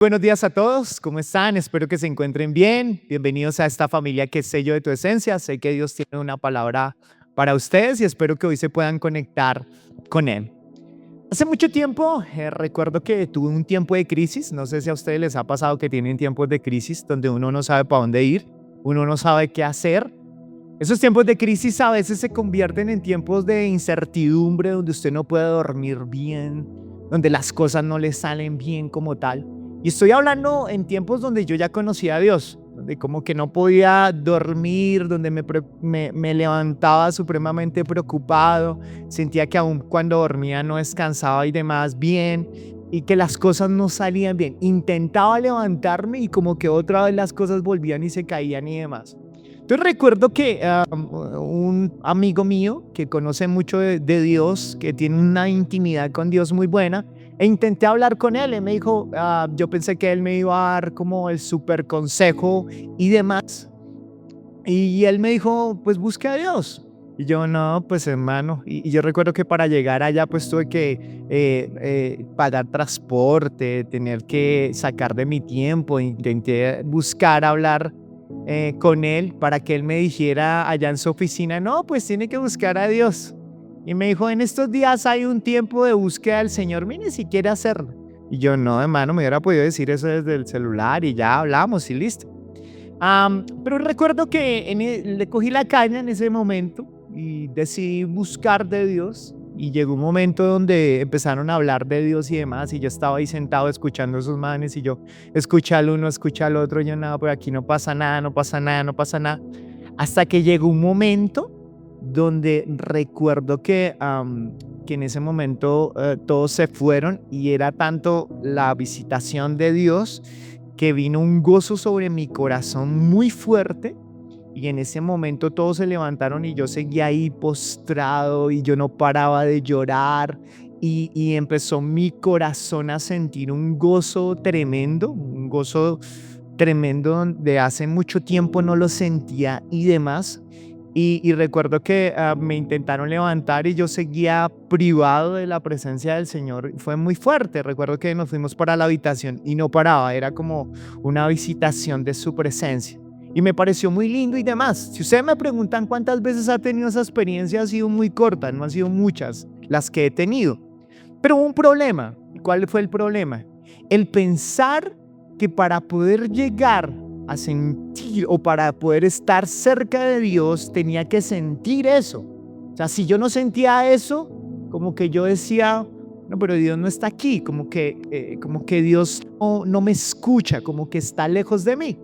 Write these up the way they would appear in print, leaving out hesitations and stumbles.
Buenos días a todos, ¿cómo están? Espero que se encuentren bien. Bienvenidos a esta familia que es sello de tu esencia. Sé que Dios tiene una palabra para ustedes y espero que hoy se puedan conectar con Él. Hace mucho tiempo recuerdo que tuve un tiempo de crisis. No sé si a ustedes les ha pasado que tienen tiempos de crisis donde uno no sabe para dónde ir, uno no sabe qué hacer. Esos tiempos de crisis a veces se convierten en tiempos de incertidumbre donde usted no puede dormir bien, donde las cosas no le salen bien como tal. Y estoy hablando en tiempos donde yo ya conocía a Dios, donde como que no podía dormir, donde me levantaba supremamente preocupado, sentía que aun cuando dormía no descansaba y demás bien, y que las cosas no salían bien. Intentaba levantarme y como que otra vez las cosas volvían y se caían y demás. Entonces recuerdo que un amigo mío que conoce mucho de Dios, que tiene una intimidad con Dios muy buena, e intenté hablar con él. Él me dijo, yo pensé que él me iba a dar como el super consejo y demás. Y él me dijo, pues busque a Dios. Y yo, no, pues hermano. Y yo recuerdo que para llegar allá, pues tuve que pagar transporte, tener que sacar de mi tiempo. Intenté buscar hablar con él para que él me dijera allá en su oficina, no, pues tiene que buscar a Dios. Y me dijo, en estos días hay un tiempo de búsqueda del Señor, mire si quiere hacerlo. Y yo, no, hermano, me hubiera podido decir eso desde el celular y ya hablamos y listo. Pero recuerdo que le cogí la caña en ese momento y decidí buscar de Dios. Y llegó un momento donde empezaron a hablar de Dios y demás, y yo estaba ahí sentado escuchando a esos manes, y yo escuché al uno, escuché al otro, y yo no, pero aquí no pasa nada, no pasa nada, no pasa nada. Hasta que llegó un momento donde recuerdo que en ese momento todos se fueron y era tanto la visitación de Dios que vino un gozo sobre mi corazón muy fuerte. Y en ese momento todos se levantaron y yo seguía ahí postrado y yo no paraba de llorar y empezó mi corazón a sentir un gozo tremendo donde hace mucho tiempo no lo sentía y demás. Y recuerdo que me intentaron levantar y yo seguía privado de la presencia del Señor. Fue muy fuerte. Recuerdo que nos fuimos para la habitación y no paraba. Era como una visitación de su presencia. Y me pareció muy lindo y demás. Si ustedes me preguntan cuántas veces ha tenido esa experiencia, ha sido muy corta, no han sido muchas las que he tenido. Pero hubo un problema. ¿Cuál fue el problema? El pensar que para poder llegar a sentir o para poder estar cerca de Dios tenía que sentir eso. O sea, si yo no sentía eso, como que yo decía, no, pero Dios no está aquí, como que Dios no me escucha, como que está lejos de mí.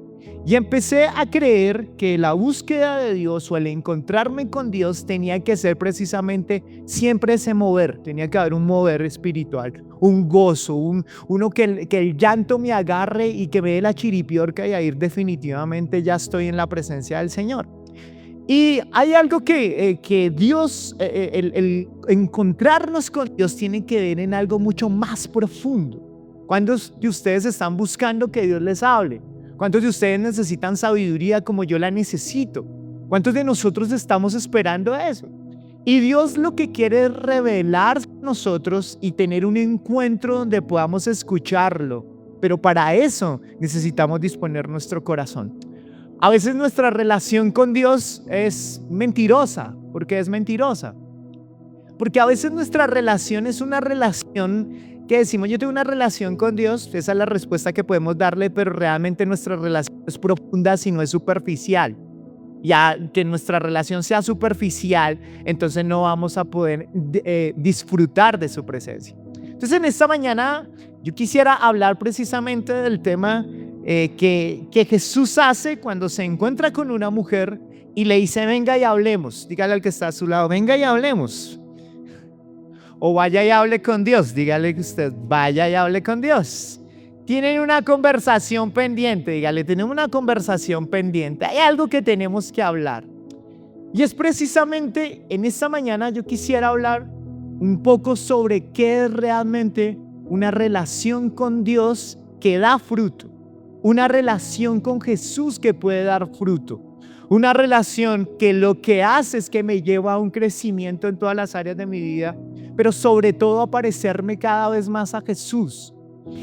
Y empecé a creer que la búsqueda de Dios o el encontrarme con Dios tenía que ser precisamente siempre ese mover, tenía que haber un mover espiritual, un gozo, uno que el llanto me agarre y que me dé la chiripiorca y ahí definitivamente ya estoy en la presencia del Señor. Y hay algo que Dios, el encontrarnos con Dios tiene que ver en algo mucho más profundo. ¿Cuántos de ustedes están buscando que Dios les hable? ¿Cuántos de ustedes necesitan sabiduría como yo la necesito? ¿Cuántos de nosotros estamos esperando eso? Y Dios lo que quiere es revelarse a nosotros y tener un encuentro donde podamos escucharlo. Pero para eso necesitamos disponer nuestro corazón. A veces nuestra relación con Dios es mentirosa. ¿Por qué es mentirosa? Porque a veces nuestra relación es una relación que decimos, yo tengo una relación con Dios, esa es la respuesta que podemos darle, pero realmente nuestra relación es profunda si no es superficial. Ya que nuestra relación sea superficial, entonces no vamos a poder disfrutar de su presencia. Entonces en esta mañana yo quisiera hablar precisamente del tema que Jesús hace cuando se encuentra con una mujer y le dice, venga y hablemos. Dígale al que está a su lado, venga y hablemos. O vaya y hable con Dios. Dígale que usted vaya y hable con Dios. Tienen una conversación pendiente. Dígale, tenemos una conversación pendiente. Hay algo que tenemos que hablar. Y es precisamente en esta mañana yo quisiera hablar un poco sobre qué es realmente una relación con Dios que da fruto. Una relación con Jesús que puede dar fruto. Una relación que lo que hace es que me lleva a un crecimiento en todas las áreas de mi vida, pero sobre todo a parecerme cada vez más a Jesús.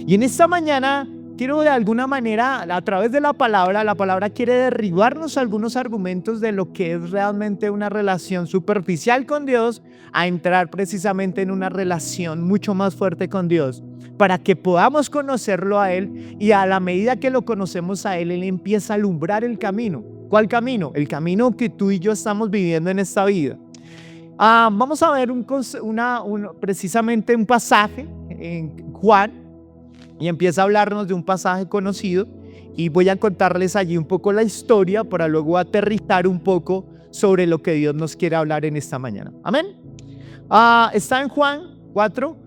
Y en esta mañana quiero de alguna manera, a través de la palabra quiere derribarnos algunos argumentos de lo que es realmente una relación superficial con Dios, a entrar precisamente en una relación mucho más fuerte con Dios, para que podamos conocerlo a Él, y a la medida que lo conocemos a Él, Él empieza a alumbrar el camino. ¿Cuál camino? El camino que tú y yo estamos viviendo en esta vida. Vamos a ver precisamente un pasaje en Juan, y empieza a hablarnos de un pasaje conocido, y voy a contarles allí un poco la historia para luego aterrizar un poco sobre lo que Dios nos quiere hablar en esta mañana. Amén. Está en Juan 4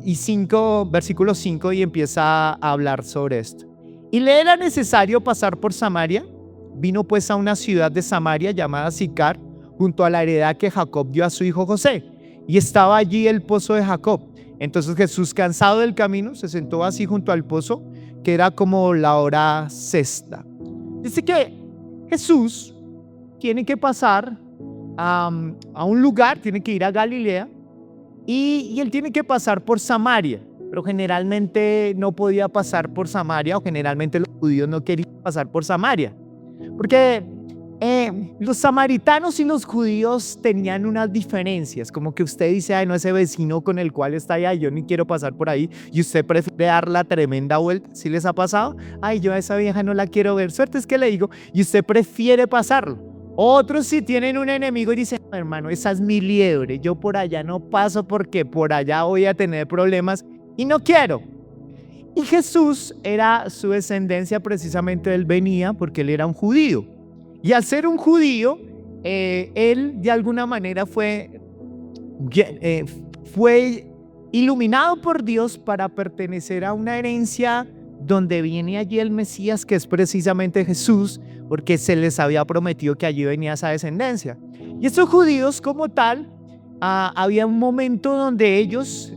y 5, versículo 5, y empieza a hablar sobre esto. Y le era necesario pasar por Samaria. Vino pues a una ciudad de Samaria llamada Sicar, junto a la heredad que Jacob dio a su hijo José, y estaba allí el pozo de Jacob. Entonces Jesús, cansado del camino, se sentó así junto al pozo, que era como la hora sexta. Dice que Jesús tiene que pasar a un lugar, tiene que ir a Galilea, y él tiene que pasar por Samaria, pero generalmente no podía pasar por Samaria, o generalmente los judíos no querían pasar por Samaria, porque los samaritanos y los judíos tenían unas diferencias, como que usted dice, ay, no, ese vecino con el cual está allá, yo ni quiero pasar por ahí, y usted prefiere dar la tremenda vuelta. ¿Sí les ha pasado? Ay, yo a esa vieja no la quiero ver, suerte es que le digo, y usted prefiere pasarlo. Otros sí tienen un enemigo y dicen, hermano, esa es mi liebre, yo por allá no paso porque por allá voy a tener problemas y no quiero. Y Jesús era su descendencia, precisamente él venía porque él era un judío. Y al ser un judío, él de alguna manera fue iluminado por Dios para pertenecer a una herencia donde viene allí el Mesías, que es precisamente Jesús, porque se les había prometido que allí venía esa descendencia. Y estos judíos como tal, había un momento donde ellos,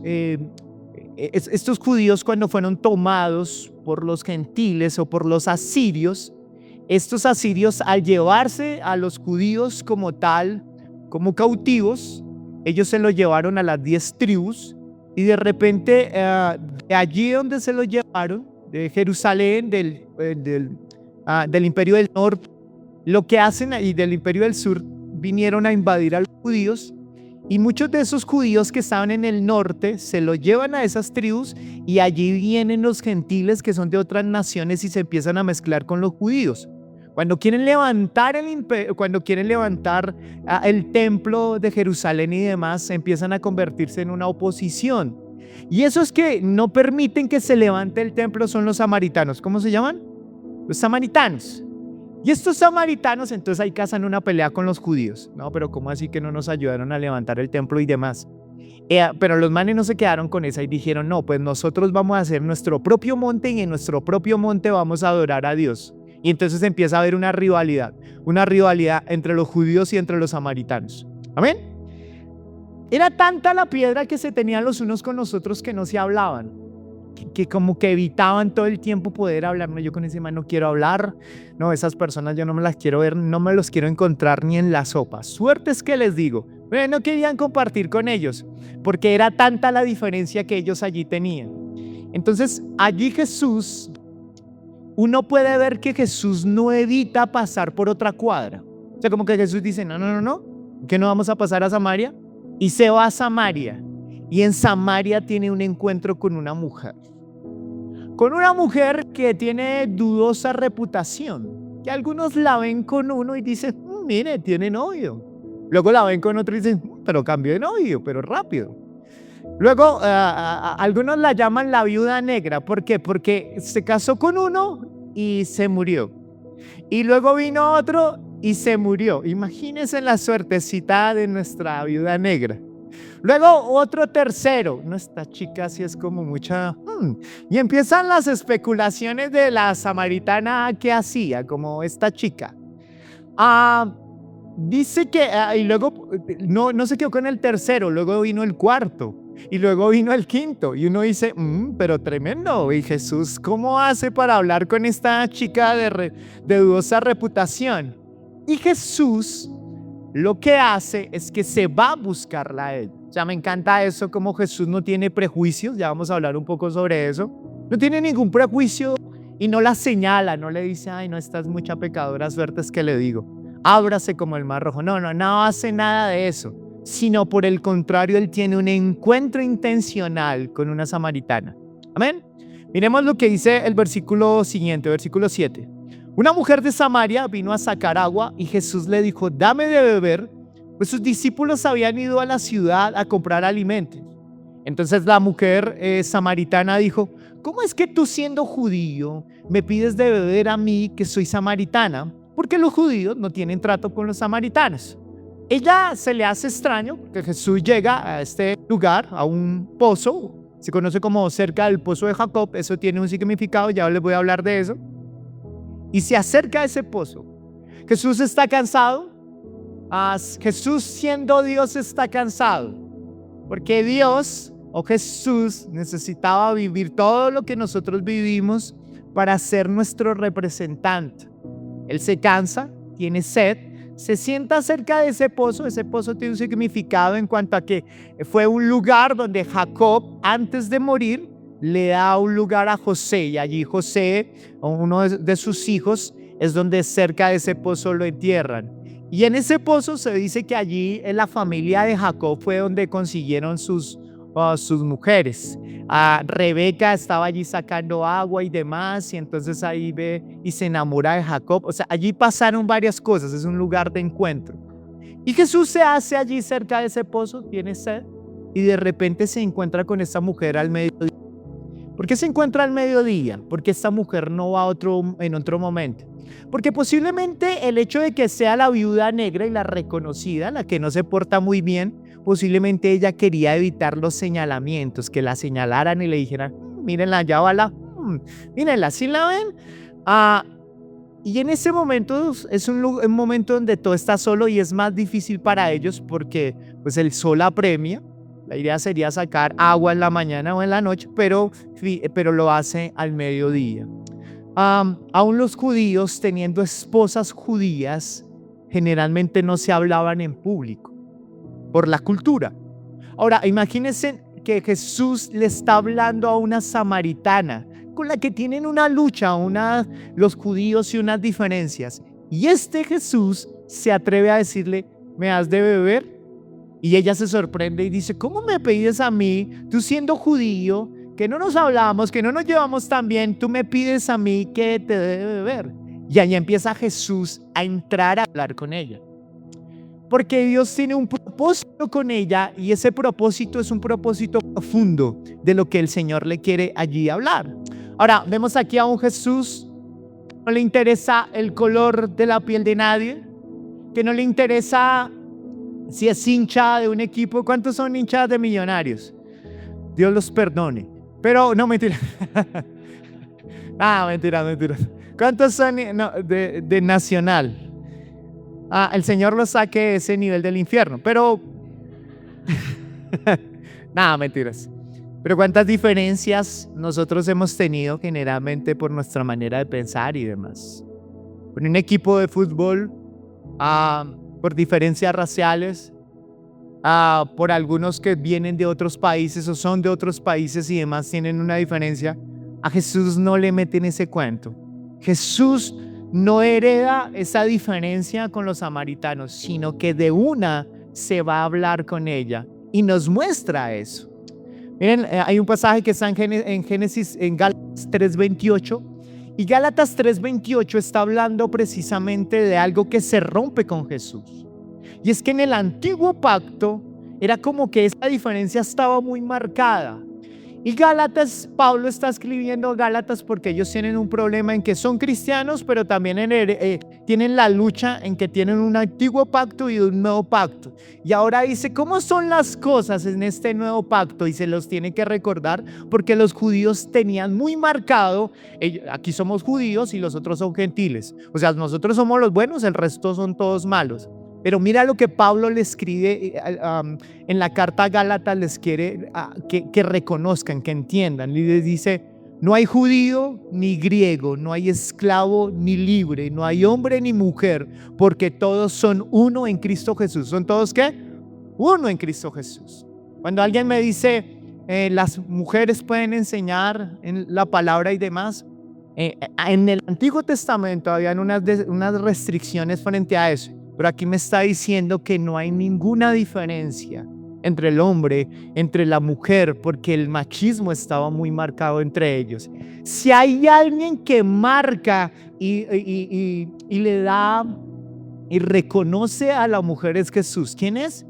estos judíos, cuando fueron tomados por los gentiles o por los asirios, estos asirios, al llevarse a los judíos como tal, como cautivos, ellos se los llevaron a las 10 tribus, y de repente de allí donde se los llevaron, de Jerusalén, del imperio del norte, lo que hacen, y del imperio del sur, vinieron a invadir a los judíos, y muchos de esos judíos que estaban en el norte se los llevan a esas tribus, y allí vienen los gentiles que son de otras naciones y se empiezan a mezclar con los judíos. Cuando quieren levantar el templo de Jerusalén y demás, empiezan a convertirse en una oposición. Y esos que no permiten que se levante el templo son los samaritanos. ¿Cómo se llaman? Los samaritanos. Y estos samaritanos entonces ahí cazan una pelea con los judíos. No, pero ¿cómo así que no nos ayudaron a levantar el templo y demás? Pero los manes no se quedaron con esa y dijeron, no, pues nosotros vamos a hacer nuestro propio monte, y en nuestro propio monte vamos a adorar a Dios. Y entonces empieza a haber una rivalidad entre los judíos y entre los samaritanos. Amén. Era tanta la piedra que se tenían los unos con los otros que no se hablaban, que como que evitaban todo el tiempo poder hablar. No, yo con ese man no quiero hablar, no, esas personas yo no me las quiero ver, no me los quiero encontrar ni en la sopa. Suerte es que les digo, no querían compartir con ellos, porque era tanta la diferencia que ellos allí tenían. Entonces allí Jesús, uno puede ver que Jesús no evita pasar por otra cuadra. O sea, como que Jesús dice, no, que no vamos a pasar a Samaria, y se va a Samaria, y en Samaria tiene un encuentro con una mujer que tiene dudosa reputación, que algunos la ven con uno y dicen, mire, tiene novio. Luego la ven con otro y dicen, pero cambió de novio, pero rápido. Luego algunos la llaman la viuda negra. ¿Por qué? Porque se casó con uno y se murió, y luego vino otro y se murió. Imagínense la suertecita de nuestra viuda negra. Luego otro tercero, no, esta chica sí es como mucha, y empiezan las especulaciones de la samaritana que hacía, como esta chica. Dice que, y luego no se quedó con el tercero, luego vino el cuarto, y luego vino el quinto, y uno dice, pero tremendo, y Jesús, ¿cómo hace para hablar con esta chica de dudosa reputación? Y Jesús lo que hace es que se va a buscarla a ella. O sea, me encanta eso, como Jesús no tiene prejuicios, ya vamos a hablar un poco sobre eso. No tiene ningún prejuicio y no la señala, no le dice, ay, no, estás mucha pecadora, suerte es que le digo, ábrase como el mar rojo. No, no, no hace nada de eso, sino por el contrario, él tiene un encuentro intencional con una samaritana. Amén. Miremos lo que dice el versículo siguiente, versículo 7. Una mujer de Samaria vino a sacar agua y Jesús le dijo, dame de beber, pues sus discípulos habían ido a la ciudad a comprar alimentos. Entonces la mujer samaritana dijo, ¿cómo es que tú siendo judío me pides de beber a mí que soy samaritana? Porque los judíos no tienen trato con los samaritanos. Ella se le hace extraño que Jesús llega a este lugar, a un pozo, se conoce como cerca del pozo de Jacob, eso tiene un significado, ya les voy a hablar de eso. Y se acerca a ese pozo. Jesús está cansado. Jesús siendo Dios está cansado. Porque Dios o Jesús necesitaba vivir todo lo que nosotros vivimos para ser nuestro representante. Él se cansa, tiene sed, se sienta cerca de ese pozo. Ese pozo tiene un significado en cuanto a que fue un lugar donde Jacob, antes de morir, le da un lugar a José, y allí José, uno de sus hijos, es donde cerca de ese pozo lo entierran. Y en ese pozo se dice que allí en la familia de Jacob fue donde consiguieron sus mujeres. Rebeca estaba allí sacando agua y demás, y entonces ahí ve y se enamora de Jacob. O sea, allí pasaron varias cosas, es un lugar de encuentro. Y Jesús se hace allí cerca de ese pozo, tiene sed, y de repente se encuentra con esta mujer al mediodía. ¿Por qué se encuentra al mediodía? Porque esta mujer no va en otro momento. Porque posiblemente el hecho de que sea la viuda negra y la reconocida, la que no se porta muy bien, posiblemente ella quería evitar los señalamientos, que la señalaran y le dijeran, mírenla, ya va mírenla, ¿sí la ven? Y en ese momento es un momento donde todo está solo y es más difícil para ellos porque pues el sol apremia. La idea sería sacar agua en la mañana o en la noche, pero lo hace al mediodía. Aún los judíos, teniendo esposas judías, generalmente no se hablaban en público por la cultura. Ahora, imagínense que Jesús le está hablando a una samaritana con la que tienen una lucha, los judíos y unas diferencias. Y este Jesús se atreve a decirle, ¿me has de beber? Y ella se sorprende y dice, ¿cómo me pides a mí, tú siendo judío, que no nos hablamos, que no nos llevamos tan bien, tú me pides a mí que te dé de beber? Y ahí empieza Jesús a entrar a hablar con ella. Porque Dios tiene un propósito con ella y ese propósito es un propósito profundo de lo que el Señor le quiere allí hablar. Ahora, vemos aquí a un Jesús que no le interesa el color de la piel de nadie, que no le interesa si es hincha de un equipo. ¿Cuántos son hinchas de Millonarios? Dios los perdone. Pero no, mentira. Mentira. ¿Cuántos son de Nacional? El Señor los saque de ese nivel del infierno. Pero mentiras. Pero cuántas diferencias nosotros hemos tenido generalmente por nuestra manera de pensar y demás. Con un equipo de fútbol, por diferencias raciales, por algunos que vienen de otros países o son de otros países y demás tienen una diferencia. A Jesús no le meten ese cuento. Jesús no hereda esa diferencia con los samaritanos, sino que de una se va a hablar con ella y nos muestra eso. Miren, hay un pasaje que está en Gálatas 3:28, y Gálatas 3:28 está hablando precisamente de algo que se rompe con Jesús. Y es que en el antiguo pacto era como que esa diferencia estaba muy marcada. Y Pablo está escribiendo Gálatas porque ellos tienen un problema en que son cristianos, pero también tienen la lucha en que tienen un antiguo pacto y un nuevo pacto. Y ahora dice, ¿cómo son las cosas en este nuevo pacto? Y se los tiene que recordar porque los judíos tenían muy marcado, aquí somos judíos y los otros son gentiles. O sea, nosotros somos los buenos, el resto son todos malos. Pero mira lo que Pablo le escribe en la carta a Gálatas, les quiere que reconozcan, que entiendan. Y les dice, no hay judío ni griego, no hay esclavo ni libre, no hay hombre ni mujer, porque todos son uno en Cristo Jesús. ¿Son todos qué? Uno en Cristo Jesús. Cuando alguien me dice, las mujeres pueden enseñar en la palabra y demás. En el Antiguo Testamento habían unas restricciones frente a eso, pero aquí me está diciendo que no hay ninguna diferencia entre el hombre, entre la mujer, porque el machismo estaba muy marcado entre ellos. Si hay alguien que marca y le da y reconoce a la mujer, es Jesús. ¿Quién es?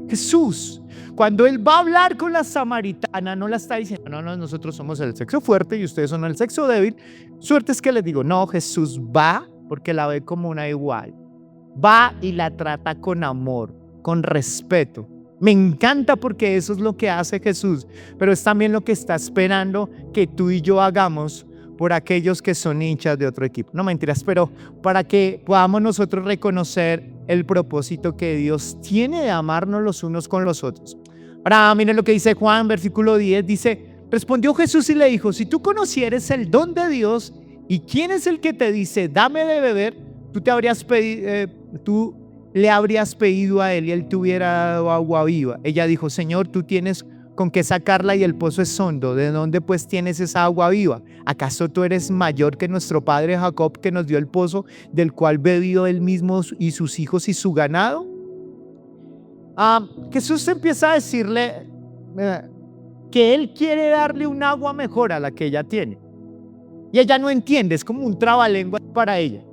Jesús. Cuando él va a hablar con la samaritana, no la está diciendo, no, nosotros somos el sexo fuerte y ustedes son el sexo débil. Suerte es que les digo, no, Jesús va porque la ve como una igual. Va y la trata con amor, con respeto. Me encanta porque eso es lo que hace Jesús, pero es también lo que está esperando que tú y yo hagamos por aquellos que son hinchas de otro equipo. No mentiras, pero para que podamos nosotros reconocer el propósito que Dios tiene de amarnos los unos con los otros. Ahora miren lo que dice Juan, versículo 10, dice, respondió Jesús y le dijo, si tú conocieres el don de Dios y quién es el que te dice, dame de beber, tú le habrías pedido a él y él te hubiera dado agua viva. Ella dijo, Señor, tú tienes con qué sacarla y el pozo es hondo. ¿De dónde pues tienes esa agua viva? ¿Acaso tú eres mayor que nuestro padre Jacob, que nos dio el pozo del cual bebió él mismo y sus hijos y su ganado? Jesús empieza a decirle que él quiere darle un agua mejor a la que ella tiene. Y ella no entiende, es como un trabalenguas para ella.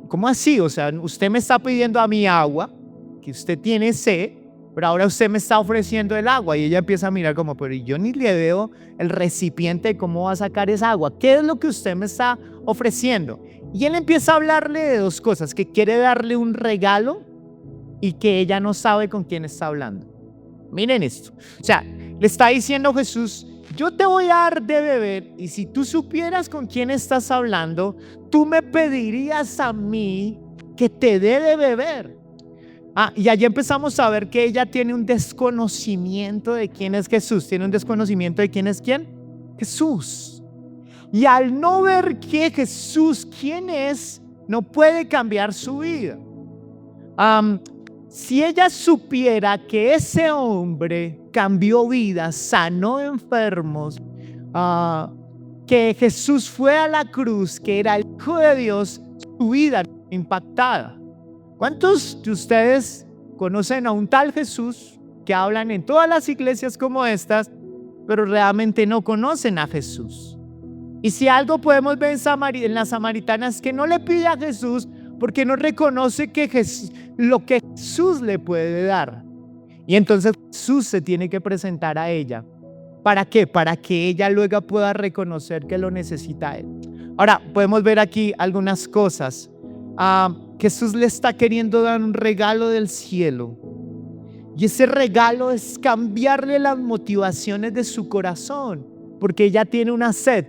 ¿Cómo así? O sea, usted me está pidiendo a mí agua, que usted tiene sed, pero ahora usted me está ofreciendo el agua. Y ella empieza a mirar como, pero yo ni le veo el recipiente de cómo va a sacar esa agua. ¿Qué es lo que usted me está ofreciendo? Y él empieza a hablarle de dos cosas, que quiere darle un regalo y que ella no sabe con quién está hablando. Miren esto. O sea, le está diciendo Jesús, yo te voy a dar de beber y si tú supieras con quién estás hablando, tú me pedirías a mí que te dé de beber. Y allí empezamos a ver que ella tiene un desconocimiento de quién es Jesús, tiene un desconocimiento de quién es quién, Jesús. Y al no ver que Jesús quién es, no puede cambiar su vida. Si ella supiera que ese hombre cambió vidas, sanó enfermos, que Jesús fue a la cruz, que era el Hijo de Dios, su vida impactada. ¿Cuántos de ustedes conocen a un tal Jesús que hablan en todas las iglesias como estas, pero realmente no conocen a Jesús? Y si algo podemos ver en la samaritana es que no le pide a Jesús porque no reconoce que lo que Jesús le puede dar. Y entonces Jesús se tiene que presentar a ella. ¿Para qué? Para que ella luego pueda reconocer que lo necesita a él. Ahora, podemos ver aquí algunas cosas. Jesús le está queriendo dar un regalo del cielo. Y ese regalo es cambiarle las motivaciones de su corazón, porque ella tiene una sed.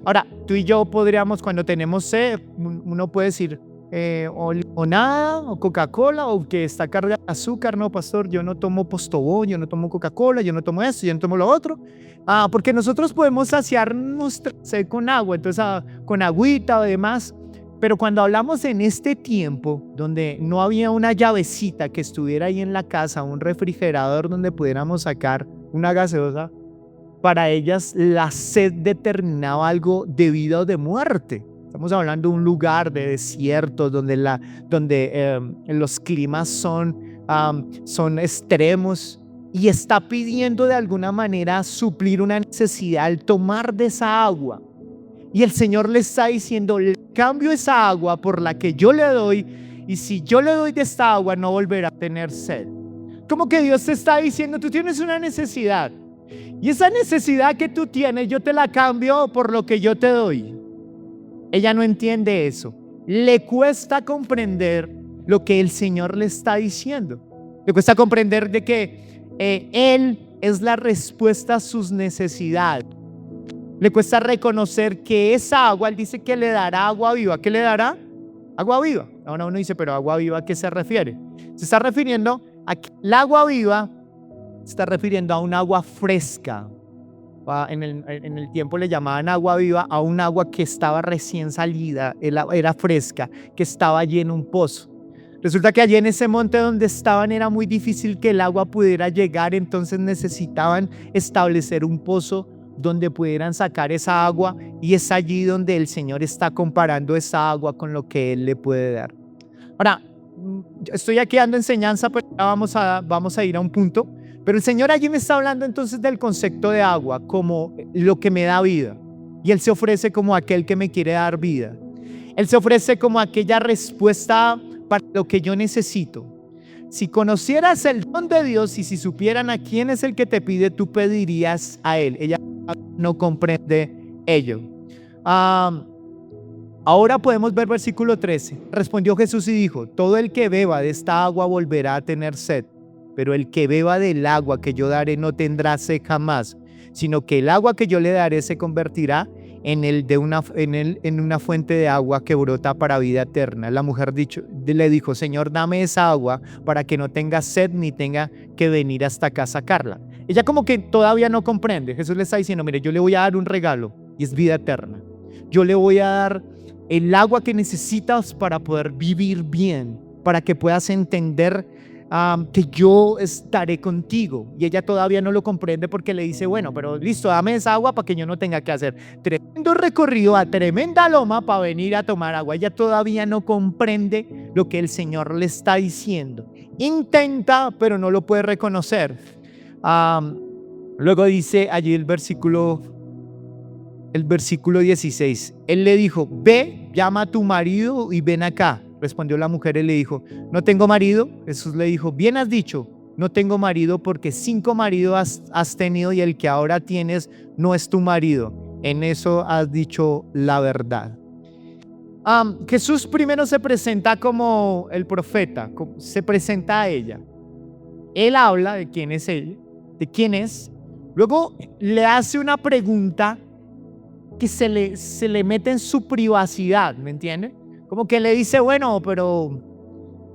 Ahora, tú y yo podríamos, cuando tenemos sed, uno puede decir, o limonada, o Coca-Cola, o que está cargada de azúcar. No, pastor, yo no tomo Postobón, yo no tomo Coca-Cola, yo no tomo esto, yo no tomo lo otro. Porque nosotros podemos saciar nuestra sed con agua, entonces con agüita o demás. Pero cuando hablamos en este tiempo, donde no había una llavecita que estuviera ahí en la casa, un refrigerador donde pudiéramos sacar una gaseosa, para ellas la sed determinaba algo de vida o de muerte. Estamos hablando de un lugar de desierto donde los climas son extremos, y está pidiendo de alguna manera suplir una necesidad al tomar de esa agua. Y el Señor le está diciendo, le cambio esa agua por la que yo le doy, y si yo le doy de esta agua no volverá a tener sed. Como que Dios te está diciendo, tú tienes una necesidad, y esa necesidad que tú tienes yo te la cambio por lo que yo te doy. Ella no entiende eso. Le cuesta comprender lo que el Señor le está diciendo. Le cuesta comprender de que Él es la respuesta a sus necesidades. Le cuesta reconocer que esa agua, Él dice que le dará agua viva. ¿Qué le dará? Agua viva. Ahora uno dice, pero agua viva, ¿a qué se refiere? Se está refiriendo a que el agua viva se está refiriendo a un agua fresca. En el tiempo le llamaban agua viva a un agua que estaba recién salida, era fresca, que estaba allí en un pozo. Resulta que allí en ese monte donde estaban era muy difícil que el agua pudiera llegar, entonces necesitaban establecer un pozo donde pudieran sacar esa agua, y es allí donde el Señor está comparando esa agua con lo que Él le puede dar. Ahora, estoy aquí dando enseñanza, pero ya vamos a ir a un punto. Pero el Señor allí me está hablando entonces del concepto de agua como lo que me da vida. Y Él se ofrece como aquel que me quiere dar vida. Él se ofrece como aquella respuesta para lo que yo necesito. Si conocieras el don de Dios y si supieran a quién es el que te pide, tú pedirías a Él. Ella no comprende ello. Ahora podemos ver versículo 13. Respondió Jesús y dijo: todo el que beba de esta agua volverá a tener sed, pero el que beba del agua que yo daré no tendrá sed jamás, sino que el agua que yo le daré se convertirá en una fuente de agua que brota para vida eterna. La mujer le dijo: Señor, dame esa agua para que no tenga sed ni tenga que venir hasta acá a sacarla. Ella como que todavía no comprende. Jesús le está diciendo: mire, yo le voy a dar un regalo y es vida eterna. Yo le voy a dar el agua que necesitas para poder vivir bien, para que puedas entender que yo estaré contigo. Y ella todavía no lo comprende porque le dice: bueno, pero listo, dame esa agua para que yo no tenga que hacer tremendo recorrido a tremenda loma para venir a tomar agua. Ella todavía no comprende lo que el Señor le está diciendo. Intenta, pero no lo puede reconocer. Luego dice allí el versículo 16. Él le dijo: ve, llama a tu marido y ven acá. Respondió la mujer y le dijo: no tengo marido. Jesús le dijo: bien has dicho, no tengo marido, porque 5 maridos has tenido y el que ahora tienes no es tu marido. En eso has dicho la verdad. Jesús primero se presenta como el profeta, se presenta a ella. Él habla de quién es él, de quién es. Luego le hace una pregunta que se le mete en su privacidad, ¿me entiende? Como que le dice: bueno, pero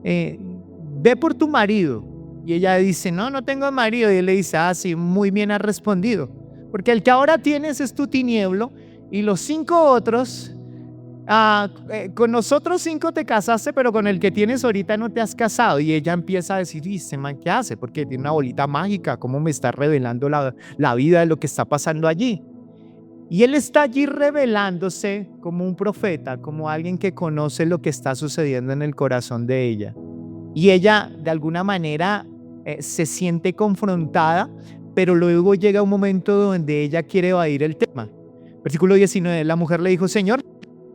ve por tu marido. Y ella dice: no tengo marido. Y él le dice: sí, muy bien has respondido, porque el que ahora tienes es tu tinieblo, y los 5 otros, con nosotros 5 te casaste, pero con el que tienes ahorita no te has casado. Y ella empieza a decir: ¿y este man qué hace? Porque tiene una bolita mágica, ¿cómo me está revelando la vida de lo que está pasando allí? Y él está allí revelándose como un profeta, como alguien que conoce lo que está sucediendo en el corazón de ella. Y ella de alguna manera se siente confrontada, pero luego llega un momento donde ella quiere evadir el tema. Versículo 19, la mujer le dijo: Señor,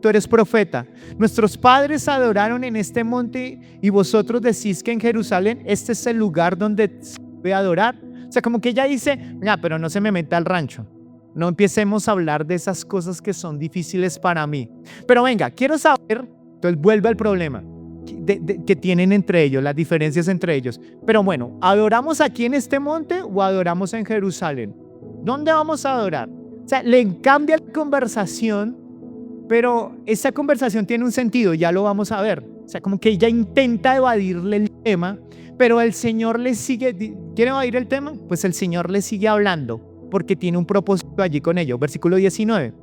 tú eres profeta. Nuestros padres adoraron en este monte y vosotros decís que en Jerusalén este es el lugar donde se debe adorar. O sea, como que ella dice: pero no se me meta al rancho. No empecemos a hablar de esas cosas que son difíciles para mí. Pero venga, quiero saber. Entonces vuelve al problema que tienen entre ellos, las diferencias entre ellos. Pero bueno, ¿adoramos aquí en este monte o adoramos en Jerusalén? ¿Dónde vamos a adorar? O sea, le cambia la conversación, pero esa conversación tiene un sentido, ya lo vamos a ver. O sea, como que ella intenta evadirle el tema, pero el Señor le sigue. ¿Quiere evadir el tema? Pues el Señor le sigue hablando, porque tiene un propósito allí con ello. Versículo 19.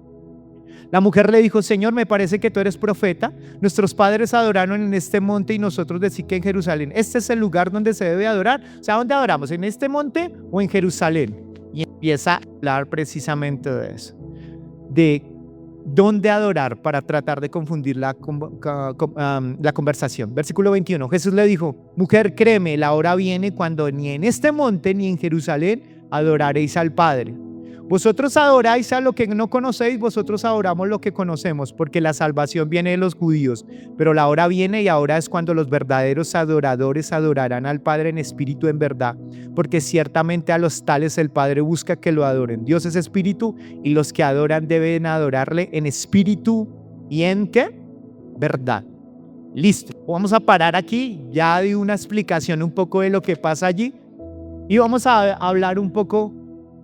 La mujer le dijo: Señor, me parece que tú eres profeta. Nuestros padres adoraron en este monte y nosotros decimos que en Jerusalén. ¿Este es el lugar donde se debe adorar? O sea, ¿dónde adoramos? ¿En este monte o en Jerusalén? Y empieza a hablar precisamente de eso, de dónde adorar, para tratar de confundir la conversación. Versículo 21. Jesús le dijo: mujer, créeme, la hora viene cuando ni en este monte ni en Jerusalén adoraréis al Padre. Vosotros adoráis a lo que no conocéis, vosotros adoramos lo que conocemos, porque la salvación viene de los judíos. Pero la hora viene y ahora es cuando los verdaderos adoradores adorarán al Padre en espíritu y en verdad, porque ciertamente a los tales el Padre busca que lo adoren. Dios es espíritu y los que adoran deben adorarle en espíritu y en ¿qué? Verdad. Listo, vamos a parar aquí. Ya di una explicación un poco de lo que pasa allí y vamos a hablar un poco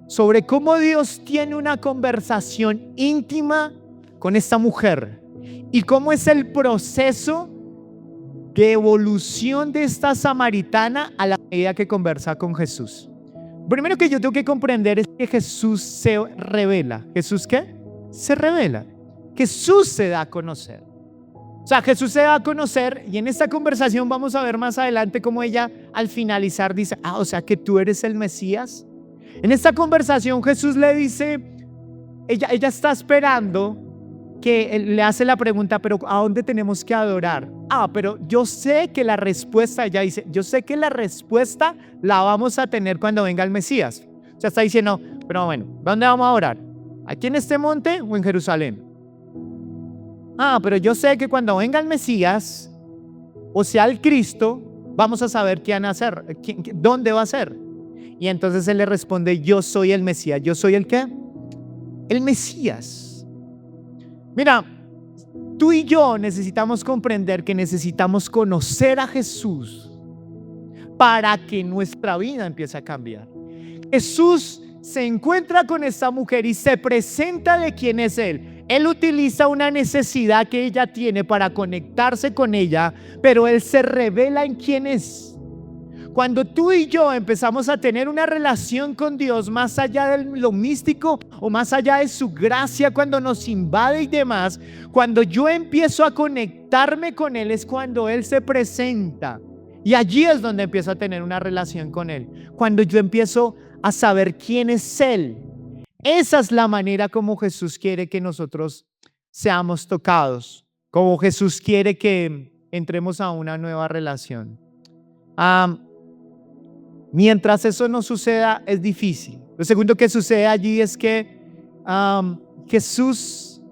sobre cómo Dios tiene una conversación íntima con esta mujer y cómo es el proceso de evolución de esta samaritana a la medida que conversa con Jesús. Primero que yo tengo que comprender es que Jesús se revela. ¿Jesús qué? Se revela. Jesús se da a conocer. O sea, Jesús se da a conocer y en esta conversación vamos a ver más adelante cómo ella al finalizar dice, o sea que tú eres el Mesías. En esta conversación Jesús le dice, ella está esperando que él le hace la pregunta, pero ¿a dónde tenemos que adorar? Pero yo sé que la respuesta, ella dice, yo sé que la respuesta la vamos a tener cuando venga el Mesías. O sea, está diciendo, pero bueno, ¿dónde vamos a orar? ¿Aquí en este monte o en Jerusalén? Pero yo sé que cuando venga el Mesías, o sea el Cristo, vamos a saber qué van a hacer, dónde va a ser. Y entonces él le responde, yo soy el Mesías. ¿Yo soy el qué? El Mesías. Mira, tú y yo necesitamos comprender que necesitamos conocer a Jesús para que nuestra vida empiece a cambiar. Jesús se encuentra con esta mujer y se presenta de quién es Él. Él utiliza una necesidad que ella tiene para conectarse con ella, pero Él se revela en quién es. Cuando tú y yo empezamos a tener una relación con Dios más allá de lo místico o más allá de su gracia cuando nos invade y demás, cuando yo empiezo a conectarme con Él es cuando Él se presenta. Y allí es donde empiezo a tener una relación con Él. Cuando yo empiezo a saber quién es Él. Esa es la manera como Jesús quiere que nosotros seamos tocados, como Jesús quiere que entremos a una nueva relación. Mientras eso no suceda, es difícil. Lo segundo que sucede allí es que Jesús,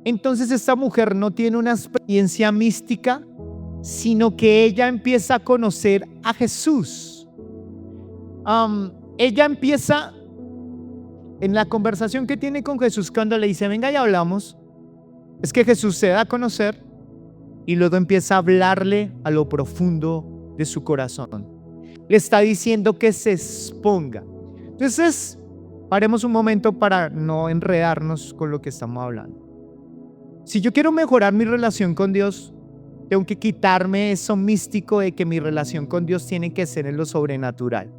entonces esta mujer no tiene una experiencia mística, sino que ella empieza a conocer a Jesús. Ella empieza en la conversación que tiene con Jesús cuando le dice, venga y hablamos, es que Jesús se da a conocer y luego empieza a hablarle a lo profundo de su corazón. Le está diciendo que se exponga. Entonces, paremos un momento para no enredarnos con lo que estamos hablando. Si yo quiero mejorar mi relación con Dios, tengo que quitarme eso místico de que mi relación con Dios tiene que ser en lo sobrenatural.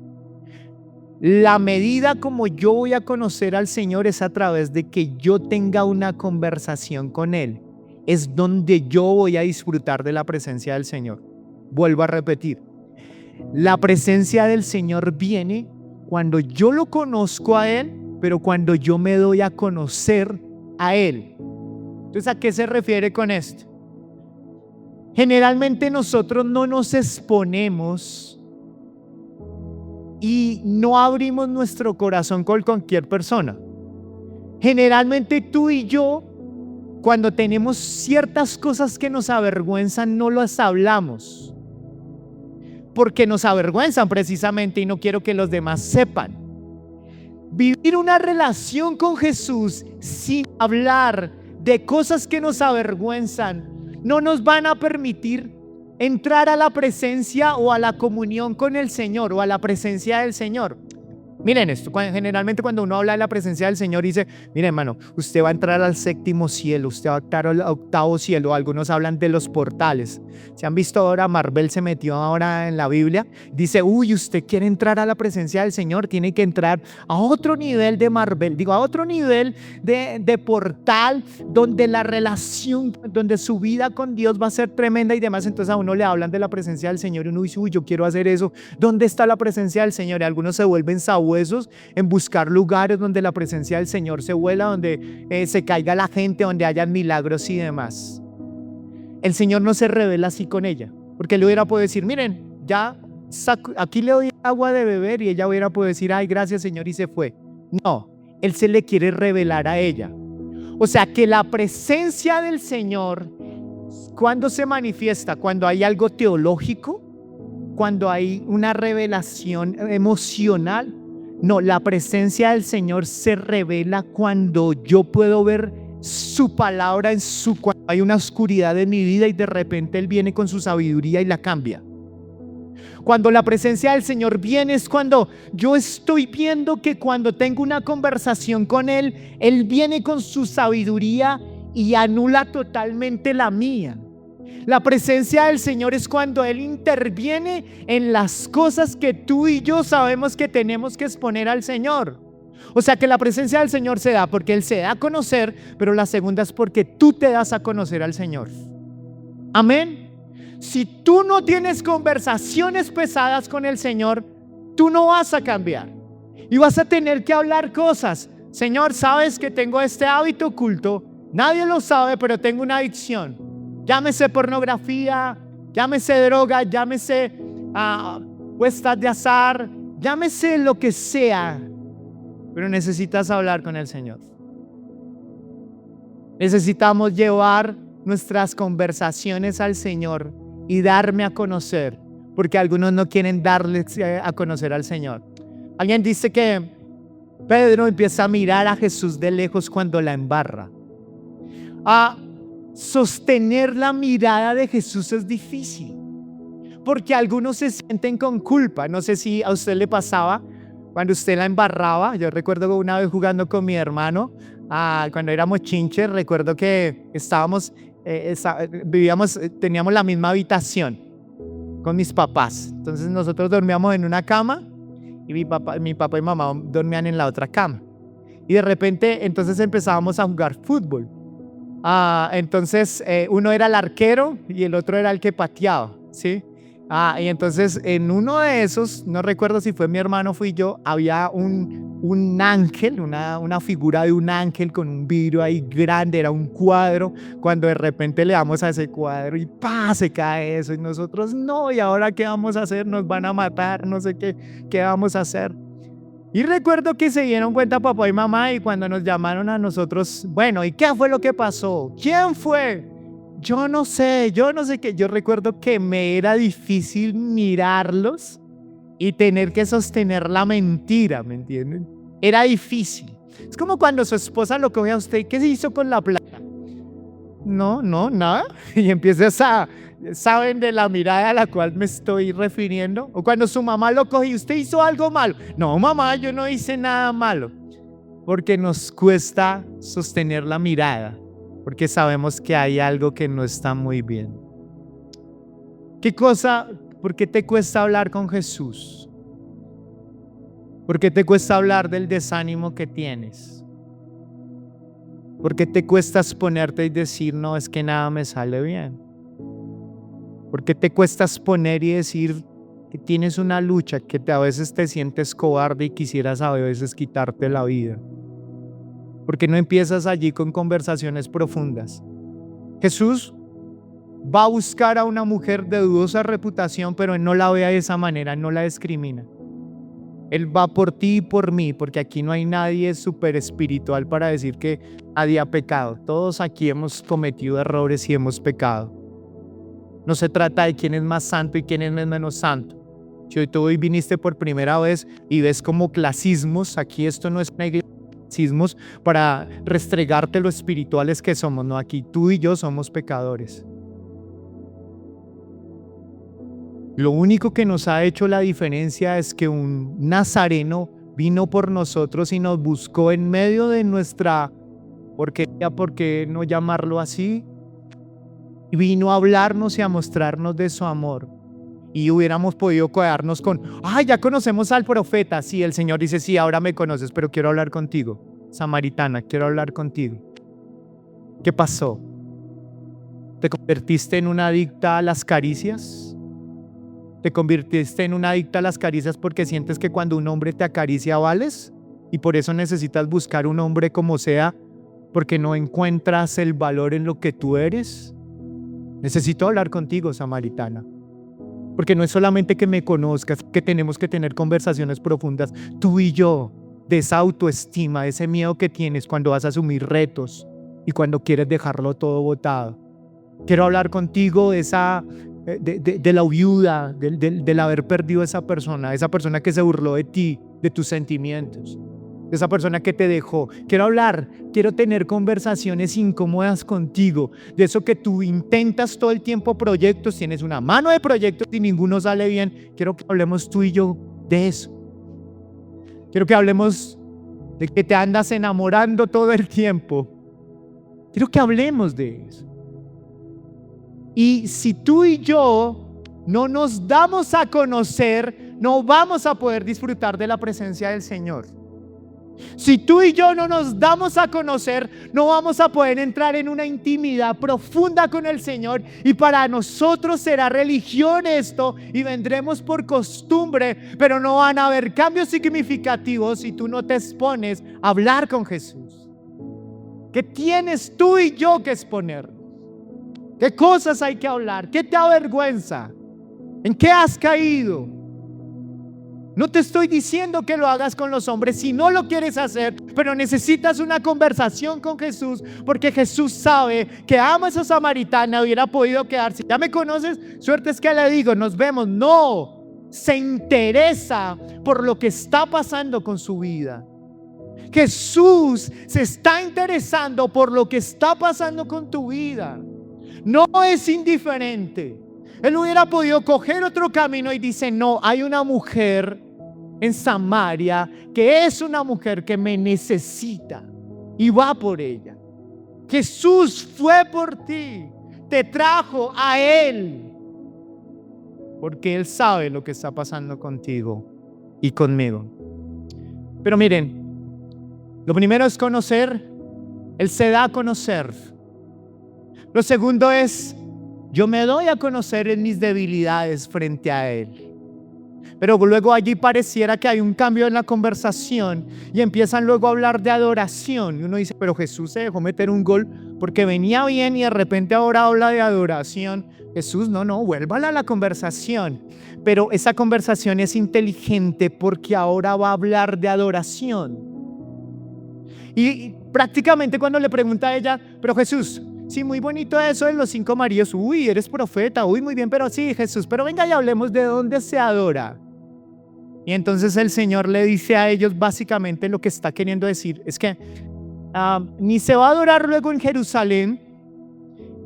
La medida como yo voy a conocer al Señor es a través de que yo tenga una conversación con Él. Es donde yo voy a disfrutar de la presencia del Señor. Vuelvo a repetir. La presencia del Señor viene cuando yo lo conozco a Él, pero cuando yo me doy a conocer a Él. Entonces, ¿a qué se refiere con esto? Generalmente nosotros no nos exponemos y no abrimos nuestro corazón con cualquier persona. Generalmente tú y yo, cuando tenemos ciertas cosas que nos avergüenzan, no las hablamos. Porque nos avergüenzan precisamente y no quiero que los demás sepan. Vivir una relación con Jesús sin hablar de cosas que nos avergüenzan no nos van a permitir entrar a la presencia o a la comunión con el Señor o a la presencia del Señor. Miren esto, generalmente cuando uno habla de la presencia del Señor dice, mire hermano, usted va a entrar al séptimo cielo, usted va a entrar al octavo cielo. Algunos hablan de los portales. ¿Se han visto ahora? Marvel se metió ahora en la Biblia. Dice, usted quiere entrar a la presencia del Señor, tiene que entrar a otro nivel de Marvel, a otro nivel de portal donde la relación, donde su vida con Dios va a ser tremenda y demás. Entonces a uno le hablan de la presencia del Señor y uno dice, yo quiero hacer eso. ¿Dónde está la presencia del Señor? Y algunos se vuelven sabuesos en buscar lugares donde la presencia del Señor se vuela, donde se caiga la gente, donde hayan milagros y demás. El Señor no se revela así con ella, porque Él hubiera podido decir, miren, ya aquí le doy agua de beber, y ella hubiera podido decir, ay, gracias Señor, y se fue. No, Él se le quiere revelar a ella. O sea que la presencia del Señor, ¿cuándo se manifiesta? Cuando hay algo teológico, cuando hay una revelación emocional. No, la presencia del Señor se revela cuando yo puedo ver su palabra cuando hay una oscuridad en mi vida y de repente Él viene con su sabiduría y la cambia. Cuando la presencia del Señor viene es cuando yo estoy viendo que cuando tengo una conversación con Él, Él viene con su sabiduría y anula totalmente la mía. La presencia del Señor es cuando Él interviene en las cosas que tú y yo sabemos que tenemos que exponer al Señor. O sea que la presencia del Señor se da porque Él se da a conocer, pero la segunda es porque tú te das a conocer al Señor. Amén. Si tú no tienes conversaciones pesadas con el Señor, tú no vas a cambiar. Y vas a tener que hablar cosas. Señor, sabes que tengo este hábito oculto. Nadie lo sabe, pero tengo una adicción. Llámese pornografía, llámese droga, llámese puestas de azar, llámese lo que sea. Pero necesitas hablar con el Señor. Necesitamos llevar nuestras conversaciones al Señor y darme a conocer, porque algunos no quieren darle a conocer al Señor. Alguien dice que Pedro empieza a mirar a Jesús de lejos cuando la embarra. Sostener la mirada de Jesús es difícil, porque algunos se sienten con culpa. No sé si a usted le pasaba cuando usted la embarraba. Yo recuerdo una vez jugando con mi hermano, cuando éramos chinches, recuerdo que teníamos la misma habitación con mis papás. Entonces nosotros dormíamos en una cama y mi papá y mamá dormían en la otra cama. Y de repente entonces empezábamos a jugar fútbol. Entonces uno era el arquero y el otro era el que pateaba, ¿sí? Y entonces en uno de esos, no recuerdo si fue mi hermano o fui yo, había un ángel, una figura de un ángel con un vidrio ahí grande, era un cuadro. Cuando de repente le damos a ese cuadro y ¡pah! Se cae eso y nosotros no, ¿y ahora qué vamos a hacer? Nos van a matar, no sé qué vamos a hacer. Y recuerdo que se dieron cuenta papá y mamá y cuando nos llamaron a nosotros, bueno, ¿y qué fue lo que pasó? ¿Quién fue? Yo no sé qué. Yo recuerdo que me era difícil mirarlos y tener que sostener la mentira, ¿me entienden? Era difícil. Es como cuando su esposa lo coge a usted, ¿qué se hizo con la plata? No, nada. Y empiezas ¿saben de la mirada a la cual me estoy refiriendo? O cuando su mamá lo coge y usted hizo algo malo. No, mamá, yo no hice nada malo. Porque nos cuesta sostener la mirada. Porque sabemos que hay algo que no está muy bien. ¿Por qué te cuesta hablar con Jesús? ¿Por qué te cuesta hablar del desánimo que tienes? ¿Por qué te cuesta exponerte y decir, no, es que nada me sale bien? ¿Por qué te cuesta exponer y decir que tienes una lucha, que a veces te sientes cobarde y quisieras a veces quitarte la vida? ¿Por qué no empiezas allí con conversaciones profundas? Jesús va a buscar a una mujer de dudosa reputación, pero Él no la ve de esa manera, no la discrimina. Él va por ti y por mí, porque aquí no hay nadie súper espiritual para decir que nadie ha pecado. Todos aquí hemos cometido errores y hemos pecado. No se trata de quién es más santo y quién es menos santo. Si hoy tú viniste por primera vez y ves como clasismos, aquí esto no es una iglesia de clasismos para restregarte lo espirituales que somos. No, aquí tú y yo somos pecadores. Lo único que nos ha hecho la diferencia es que un nazareno vino por nosotros y nos buscó en medio de nuestra porquería, ¿por qué no llamarlo así? Y vino a hablarnos y a mostrarnos de su amor. Y hubiéramos podido quedarnos con, ya conocemos al profeta. Sí, el Señor dice, sí, ahora me conoces, pero quiero hablar contigo. Samaritana, quiero hablar contigo. ¿Qué pasó? ¿Te convertiste en una adicta a las caricias? ¿Te convirtiste en una adicta a las caricias porque sientes que cuando un hombre te acaricia vales? Y por eso necesitas buscar un hombre como sea, porque no encuentras el valor en lo que tú eres. Necesito hablar contigo, samaritana. Porque no es solamente que me conozcas, que tenemos que tener conversaciones profundas, tú y yo, de esa autoestima, de ese miedo que tienes cuando vas a asumir retos y cuando quieres dejarlo todo botado. Quiero hablar contigo de la viuda, del haber perdido a esa persona que se burló de ti, de tus sentimientos, de esa persona que te dejó. Quiero tener conversaciones incómodas contigo, de eso que tú intentas todo el tiempo proyectos, tienes una mano de proyectos y ninguno sale bien. Quiero que hablemos tú y yo de eso. Quiero que hablemos de que te andas enamorando todo el tiempo. Quiero que hablemos de eso. Y si tú y yo no nos damos a conocer, no vamos a poder disfrutar de la presencia del Señor. Si tú y yo no nos damos a conocer, no vamos a poder entrar en una intimidad profunda con el Señor, y para nosotros será religión esto y vendremos por costumbre, pero no van a haber cambios significativos si tú no te expones a hablar con Jesús. ¿Qué tienes tú y yo que exponer? ¿Qué cosas hay que hablar? ¿Qué te avergüenza? ¿En qué has caído? No te estoy diciendo que lo hagas con los hombres si no lo quieres hacer, pero necesitas una conversación con Jesús, porque Jesús sabe que ama a esa samaritana, hubiera podido quedarse. ¿Ya me conoces? Suerte es que le digo, nos vemos. No, se interesa por lo que está pasando con su vida. Jesús se está interesando por lo que está pasando con tu vida. No es indiferente. Él hubiera podido coger otro camino y dice, no, hay una mujer en Samaria que es una mujer que me necesita y va por ella. Jesús fue por ti, te trajo a Él, porque Él sabe lo que está pasando contigo y conmigo. Pero miren, lo primero es conocer. Él se da a conocer. Lo segundo es, yo me doy a conocer en mis debilidades frente a Él. Pero luego allí pareciera que hay un cambio en la conversación y empiezan luego a hablar de adoración. Y uno dice, pero Jesús se dejó meter un gol porque venía bien y de repente ahora habla de adoración. Jesús, no, vuélvala a la conversación. Pero esa conversación es inteligente porque ahora va a hablar de adoración. Y prácticamente cuando le pregunta a ella, pero Jesús, sí, muy bonito eso de los 5 maridos. Uy, eres profeta. Uy, muy bien, pero sí, Jesús. Pero venga y hablemos de dónde se adora. Y entonces el Señor le dice a ellos básicamente lo que está queriendo decir. Es que ni se va a adorar luego en Jerusalén,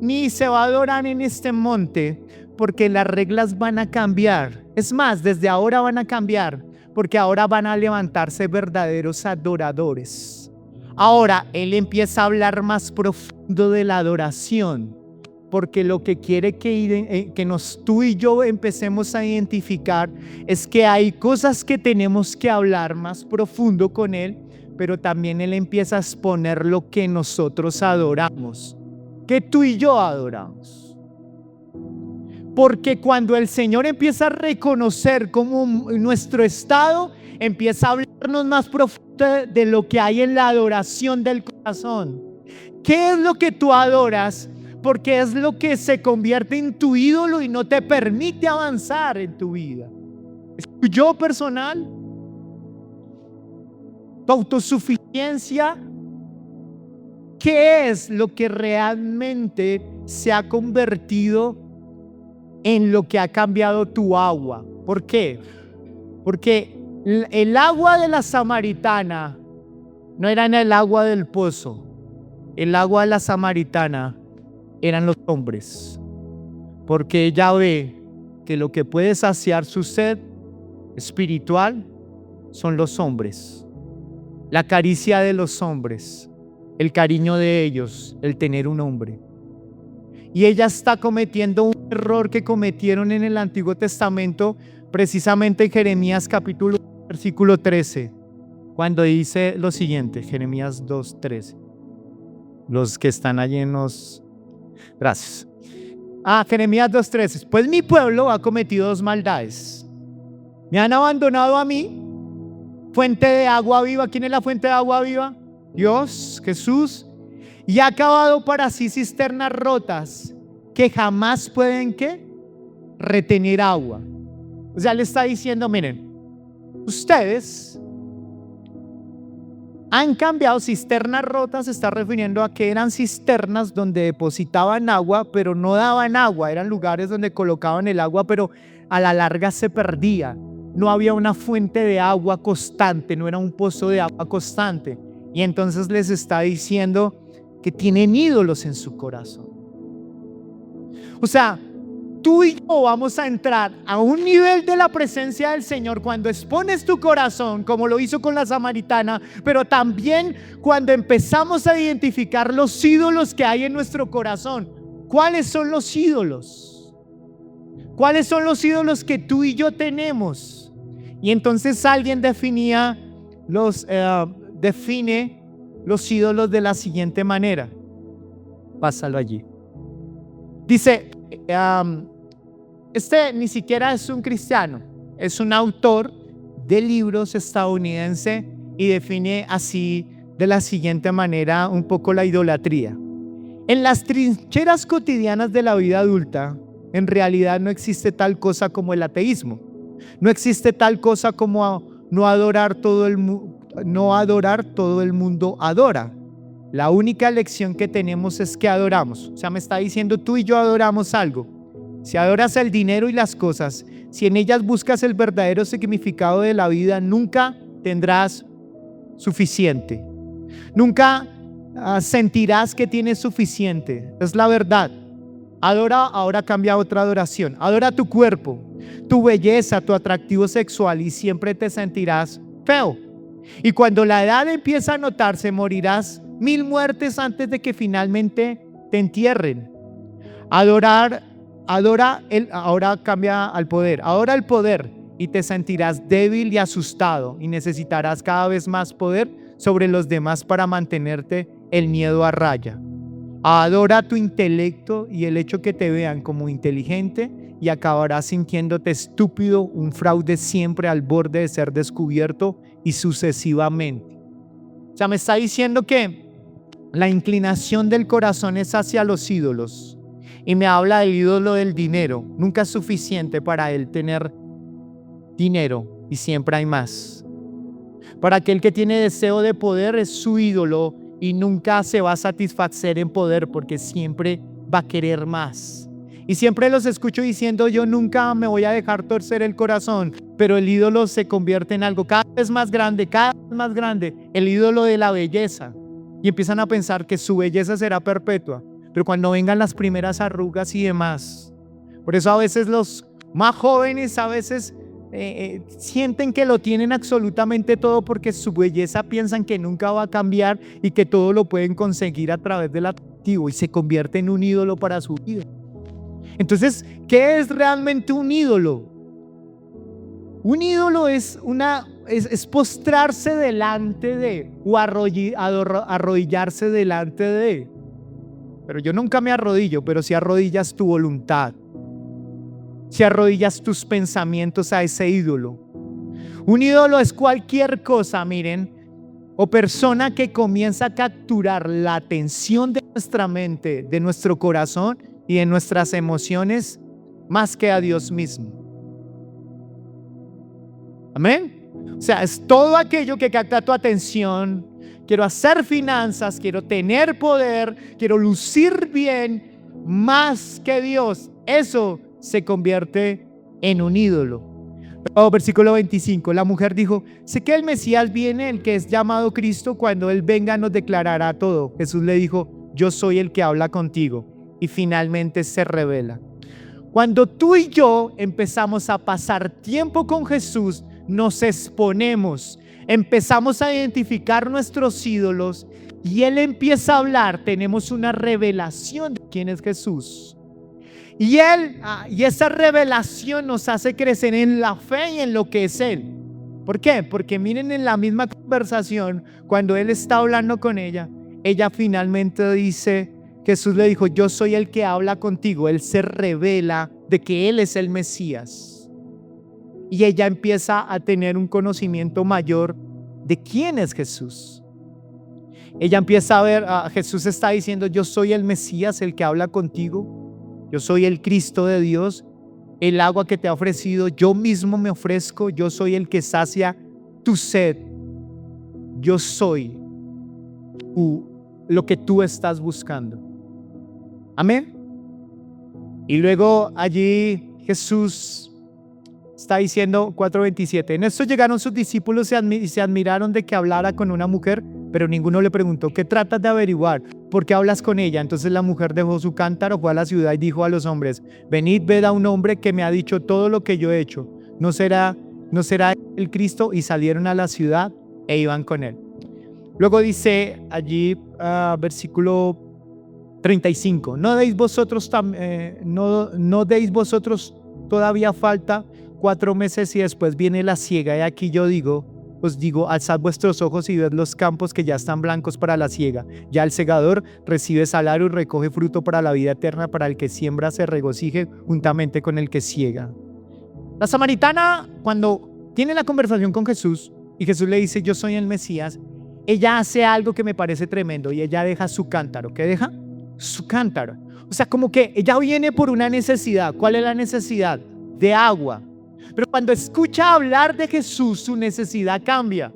ni se va a adorar en este monte, porque las reglas van a cambiar. Es más, desde ahora van a cambiar, porque ahora van a levantarse verdaderos adoradores. Ahora Él empieza a hablar más profundo de la adoración, porque lo que quiere que tú y yo empecemos a identificar es que hay cosas que tenemos que hablar más profundo con Él, pero también Él empieza a exponer lo que nosotros adoramos, que tú y yo adoramos. Porque cuando el Señor empieza a reconocer como nuestro estado, empieza a hablarnos más profundo de lo que hay en la adoración del corazón. ¿Qué es lo que tú adoras? Porque es lo que se convierte en tu ídolo y no te permite avanzar en tu vida. ¿Es tu yo personal? ¿Tu autosuficiencia? ¿Qué es lo que realmente se ha convertido en lo que ha cambiado tu agua? ¿Por qué? Porque el agua de la samaritana no era en el agua del pozo. El agua de la samaritana eran los hombres. Porque ella ve que lo que puede saciar su sed espiritual son los hombres. La caricia de los hombres, el cariño de ellos, el tener un hombre. Y ella está cometiendo un error que cometieron en el Antiguo Testamento, precisamente en Jeremías capítulo versículo 13, cuando dice lo siguiente, Jeremías 2:13. Los que están allí en los... Gracias. Jeremías 2:13. Pues mi pueblo ha cometido 2 maldades. Me han abandonado a mí, fuente de agua viva. ¿Quién es la fuente de agua viva? Dios, Jesús. Y ha cavado para sí cisternas rotas que jamás pueden, ¿qué? Retener agua. O sea, le está diciendo, miren, ustedes han cambiado. Cisternas rotas se está refiriendo a que eran cisternas donde depositaban agua, pero no daban agua. Eran lugares donde colocaban el agua, pero a la larga se perdía. No había una fuente de agua constante, no era un pozo de agua constante. Y entonces les está diciendo que tienen ídolos en su corazón. O sea, tú y yo vamos a entrar a un nivel de la presencia del Señor cuando expones tu corazón, como lo hizo con la samaritana, pero también cuando empezamos a identificar los ídolos que hay en nuestro corazón. ¿Cuáles son los ídolos? ¿Cuáles son los ídolos que tú y yo tenemos? Y entonces alguien definía define los ídolos de la siguiente manera. Pásalo allí. Dice, este ni siquiera es un cristiano, es un autor de libros estadounidense y define así de la siguiente manera un poco la idolatría. En las trincheras cotidianas de la vida adulta, en realidad no existe tal cosa como el ateísmo. No existe tal cosa como no adorar todo el mundo adora. La única elección que tenemos es que adoramos. O sea, me está diciendo, tú y yo adoramos algo. Si adoras el dinero y las cosas, si en ellas buscas el verdadero significado de la vida, nunca tendrás suficiente. Nunca sentirás que tienes suficiente. Es la verdad. Adora, ahora cambia a otra adoración. Adora tu cuerpo, tu belleza, tu atractivo sexual y siempre te sentirás feo. Y cuando la edad empieza a notarse, morirás 1000 muertes antes de que finalmente te entierren. Ahora cambia al poder. Adora el poder y te sentirás débil y asustado y necesitarás cada vez más poder sobre los demás para mantenerte el miedo a raya. Adora tu intelecto y el hecho que te vean como inteligente y acabarás sintiéndote estúpido, un fraude siempre al borde de ser descubierto y sucesivamente. O sea, me está diciendo que la inclinación del corazón es hacia los ídolos y me habla del ídolo del dinero. Nunca es suficiente para él tener dinero y siempre hay más. Para aquel que tiene deseo de poder es su ídolo y nunca se va a satisfacer en poder porque siempre va a querer más. Y siempre los escucho diciendo, yo nunca me voy a dejar torcer el corazón, pero el ídolo se convierte en algo cada vez más grande, el ídolo de la belleza. Y empiezan a pensar que su belleza será perpetua, pero cuando vengan las primeras arrugas y demás. Por eso a veces los más jóvenes sienten que lo tienen absolutamente todo porque su belleza piensan que nunca va a cambiar y que todo lo pueden conseguir a través del atractivo y se convierte en un ídolo para su vida. Entonces, ¿qué es realmente un ídolo? Un ídolo es postrarse delante de o arrodillarse delante de. Pero yo nunca me arrodillo, pero si arrodillas tu voluntad. Si arrodillas tus pensamientos a ese ídolo. Un ídolo es cualquier cosa, miren, o persona que comienza a capturar la atención de nuestra mente, de nuestro corazón y de nuestras emociones más que a Dios mismo. Amén. O sea, es todo aquello que capta tu atención. Quiero hacer finanzas, quiero tener poder, quiero lucir bien más que Dios. Eso se convierte en un ídolo. Versículo 25, la mujer dijo, sé que el Mesías viene, el que es llamado Cristo, cuando Él venga nos declarará todo. Jesús le dijo, yo soy el que habla contigo. Y finalmente se revela. Cuando tú y yo empezamos a pasar tiempo con Jesús, nos exponemos, empezamos a identificar nuestros ídolos y Él empieza a hablar, tenemos una revelación de quién es Jesús. Y esa revelación nos hace crecer en la fe y en lo que es Él. ¿Por qué? Porque miren en la misma conversación, cuando Él está hablando con ella finalmente dice, Jesús le dijo, yo soy el que habla contigo. Él se revela de que Él es el Mesías. Y ella empieza a tener un conocimiento mayor de quién es Jesús. Ella empieza a ver, Jesús está diciendo, yo soy el Mesías, el que habla contigo. Yo soy el Cristo de Dios, el agua que te ha ofrecido, yo mismo me ofrezco, yo soy el que sacia tu sed. Yo soy lo que tú estás buscando. Amén. Y luego allí Jesús está diciendo 4:27. En esto llegaron sus discípulos y se admiraron de que hablara con una mujer, pero ninguno le preguntó, ¿qué tratas de averiguar? ¿Por qué hablas con ella? Entonces la mujer dejó su cántaro, fue a la ciudad y dijo a los hombres, venid, ved a un hombre que me ha dicho todo lo que yo he hecho. ¿No será el Cristo? Y salieron a la ciudad e iban con él. Luego dice allí, versículo 35, ¿no deis vosotros todavía falta 4 meses y después viene la siega? Y aquí yo digo, os digo, alzad vuestros ojos y ved los campos que ya están blancos para la siega. Ya el segador recibe salario y recoge fruto para la vida eterna, para el que siembra se regocije juntamente con el que siega. La samaritana, cuando tiene la conversación con Jesús y Jesús le dice, yo soy el Mesías, ella hace algo que me parece tremendo y ella deja su cántaro. ¿Qué deja? Su cántaro. O sea, como que ella viene por una necesidad. ¿Cuál es la necesidad? De agua. Pero cuando escucha hablar de Jesús, su necesidad cambia.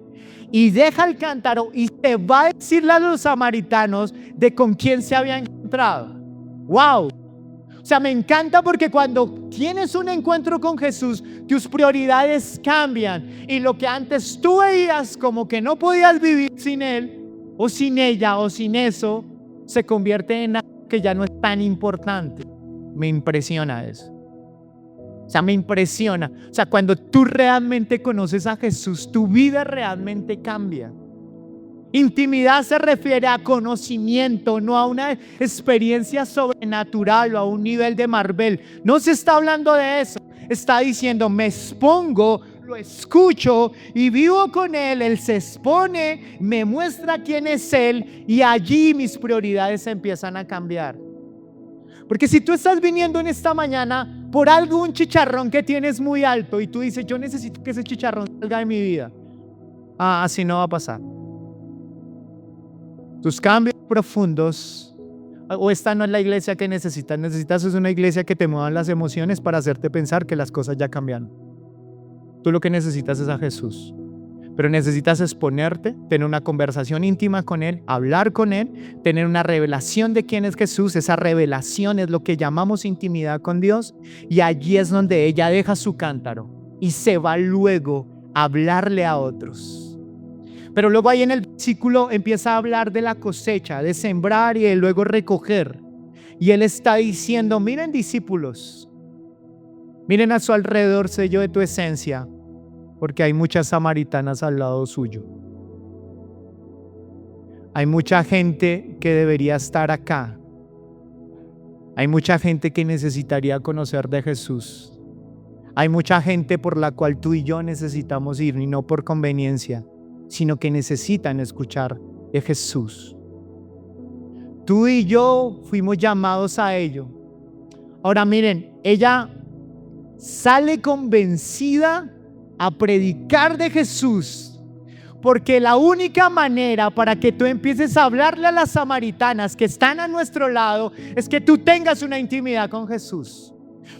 Y deja el cántaro y se va a decirle a los samaritanos de con quién se había encontrado. ¡Wow! O sea, me encanta porque cuando tienes un encuentro con Jesús, tus prioridades cambian. Y lo que antes tú veías como que no podías vivir sin Él, o sin ella, o sin eso, se convierte en algo que ya no es tan importante. Me impresiona eso. O sea, me impresiona. O sea, cuando tú realmente conoces a Jesús, tu vida realmente cambia. Intimidad se refiere a conocimiento, no a una experiencia sobrenatural o a un nivel de Marvel. No se está hablando de eso. Está diciendo, me expongo, lo escucho y vivo con Él. Él se expone, me muestra quién es Él y allí mis prioridades empiezan a cambiar. Porque si tú estás viniendo en esta mañana por algún chicharrón que tienes muy alto y tú dices, yo necesito que ese chicharrón salga de mi vida, así no va a pasar. Tus cambios profundos, o esta no es la iglesia que necesitas es una iglesia que te mueva las emociones para hacerte pensar que las cosas ya cambiaron. Tú lo que necesitas es a Jesús. Pero necesitas exponerte, tener una conversación íntima con Él, hablar con Él, tener una revelación de quién es Jesús. Esa revelación es lo que llamamos intimidad con Dios. Y allí es donde ella deja su cántaro y se va luego a hablarle a otros. Pero luego ahí en el versículo empieza a hablar de la cosecha, de sembrar y de luego recoger. Y Él está diciendo, miren discípulos, miren a su alrededor, sello de tu esencia. Porque hay muchas samaritanas al lado suyo. Hay mucha gente que debería estar acá. Hay mucha gente que necesitaría conocer de Jesús. Hay mucha gente por la cual tú y yo necesitamos ir, y no por conveniencia, sino que necesitan escuchar de Jesús. Tú y yo fuimos llamados a ello. Ahora miren, ella sale convencida a predicar de Jesús, porque la única manera para que tú empieces a hablarle a las samaritanas que están a nuestro lado es que tú tengas una intimidad con Jesús.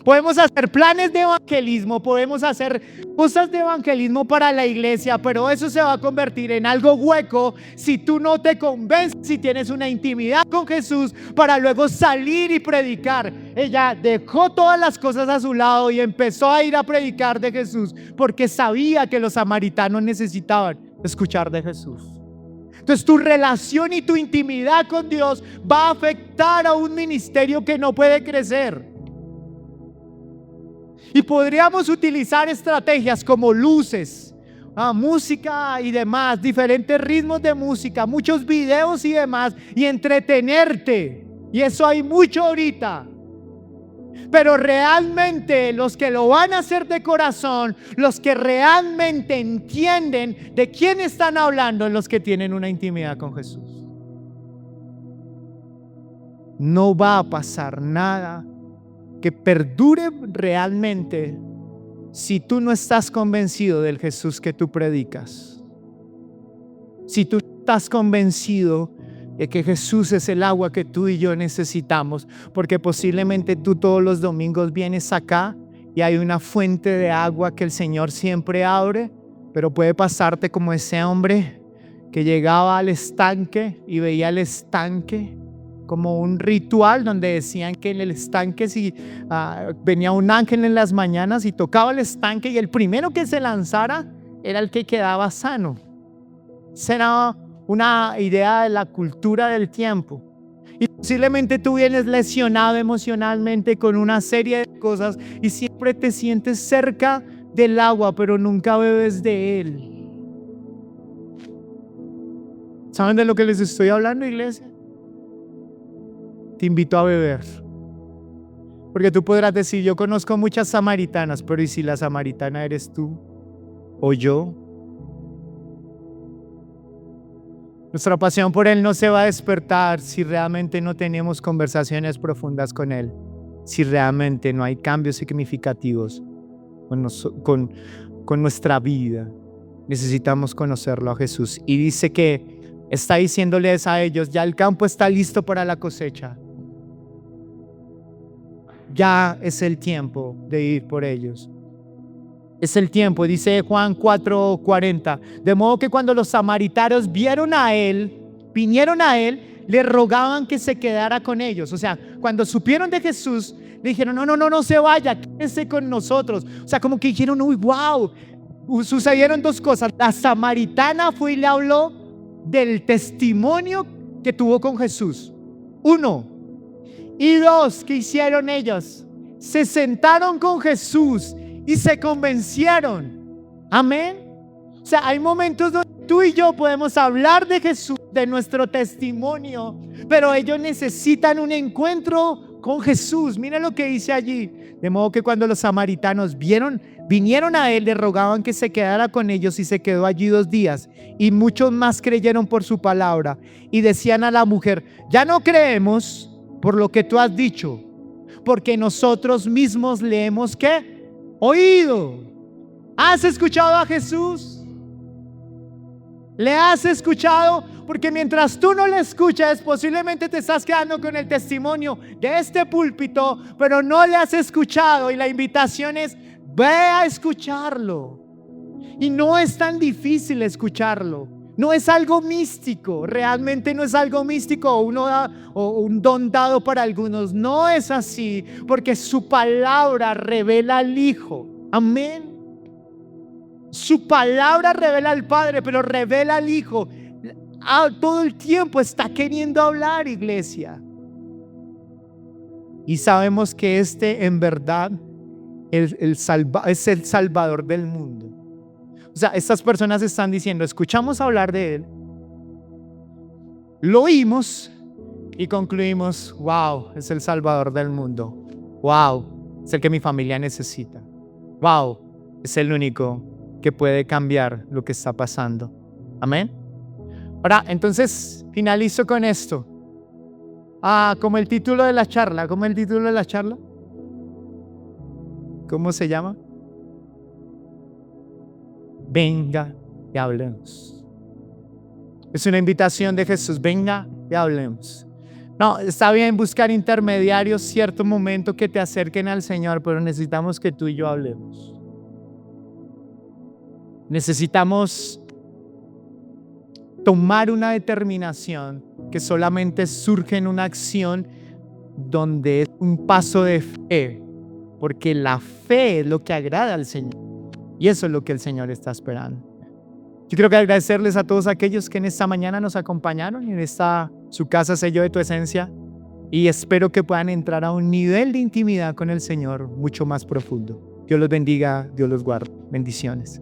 Podemos hacer planes de evangelismo, podemos hacer cosas de evangelismo para la iglesia, pero eso se va a convertir en algo hueco si tú no te convences, si tienes una intimidad con Jesús para luego salir y predicar. Ella dejó todas las cosas a su lado y empezó a ir a predicar de Jesús porque sabía que los samaritanos necesitaban escuchar de Jesús. Entonces tu relación y tu intimidad con Dios va a afectar a un ministerio que no puede crecer. Y podríamos utilizar estrategias como luces, música y demás, diferentes ritmos de música, muchos videos y demás, y entretenerte. Y eso hay mucho ahorita. Pero realmente los que lo van a hacer de corazón, los que realmente entienden de quién están hablando, los que tienen una intimidad con Jesús. No va a pasar nada que perdure realmente si tú no estás convencido del Jesús que tú predicas. Si tú estás convencido de que Jesús es el agua que tú y yo necesitamos, porque posiblemente tú todos los domingos vienes acá y hay una fuente de agua que el Señor siempre abre, pero puede pasarte como ese hombre que llegaba al estanque y veía el estanque como un ritual donde decían que en el estanque si venía un ángel en las mañanas y tocaba el estanque y el primero que se lanzara era el que quedaba sano. Esa era una idea de la cultura del tiempo. Y posiblemente tú vienes lesionado emocionalmente con una serie de cosas y siempre te sientes cerca del agua, pero nunca bebes de él. ¿Saben de lo que les estoy hablando, iglesia? Te invito a beber. Porque tú podrás decir, yo conozco muchas samaritanas, pero ¿y si la samaritana eres tú o yo? Nuestra pasión por Él no se va a despertar si realmente no tenemos conversaciones profundas con Él, si realmente no hay cambios significativos con nuestra vida. Necesitamos conocerlo a Jesús. Y dice que está diciéndoles a ellos, ya el campo está listo para la cosecha. Ya es el tiempo de ir por ellos. Es el tiempo, dice Juan 4:40. De modo que cuando los samaritanos vinieron a él, le rogaban que se quedara con ellos. O sea, cuando supieron de Jesús, le dijeron, no se vaya, quédese con nosotros. O sea, como que dijeron, uy, wow. Sucedieron dos cosas. La samaritana fue y le habló del testimonio que tuvo con Jesús. 1. Y 2, ¿qué hicieron ellos? Se sentaron con Jesús y se convencieron. Amén. O sea, hay momentos donde tú y yo podemos hablar de Jesús, de nuestro testimonio, pero ellos necesitan un encuentro con Jesús. Mira lo que dice allí. De modo que cuando los samaritanos vinieron a él, le rogaban que se quedara con ellos, y se quedó allí 2 días. Y muchos más creyeron por su palabra. Y decían a la mujer, ya no creemos por lo que tú has dicho, porque nosotros mismos le hemos ¿qué? Oído. ¿Has escuchado a Jesús? ¿Le has escuchado? Porque mientras tú no le escuchas, posiblemente te estás quedando con el testimonio de este púlpito, pero no le has escuchado. Y la invitación es, ve a escucharlo. Y no es tan difícil escucharlo. No es algo místico, realmente no es algo místico o un don dado para algunos. No es así, porque su palabra revela al Hijo. Amén. Su palabra revela al Padre, pero revela al Hijo. Todo el tiempo está queriendo hablar, iglesia. Y sabemos que en verdad es el Salvador del mundo. O sea, estas personas están diciendo, escuchamos hablar de Él, lo oímos y concluimos, wow, es el Salvador del mundo. Wow, es el que mi familia necesita. Wow, es el único que puede cambiar lo que está pasando. Amén. Ahora, entonces, finalizo con esto. Como el título de la charla. ¿Cómo se llama? Venga y hablemos. Es una invitación de Jesús. Venga y hablemos. No, está bien buscar intermediarios, cierto momento que te acerquen al Señor, pero necesitamos que tú y yo hablemos. Necesitamos tomar una determinación que solamente surge en una acción donde es un paso de fe, porque la fe es lo que agrada al Señor. Y eso es lo que el Señor está esperando. Yo quiero agradecerles a todos aquellos que en esta mañana nos acompañaron en su casa Sello de tu Esencia, y espero que puedan entrar a un nivel de intimidad con el Señor mucho más profundo. Dios los bendiga, Dios los guarde. Bendiciones.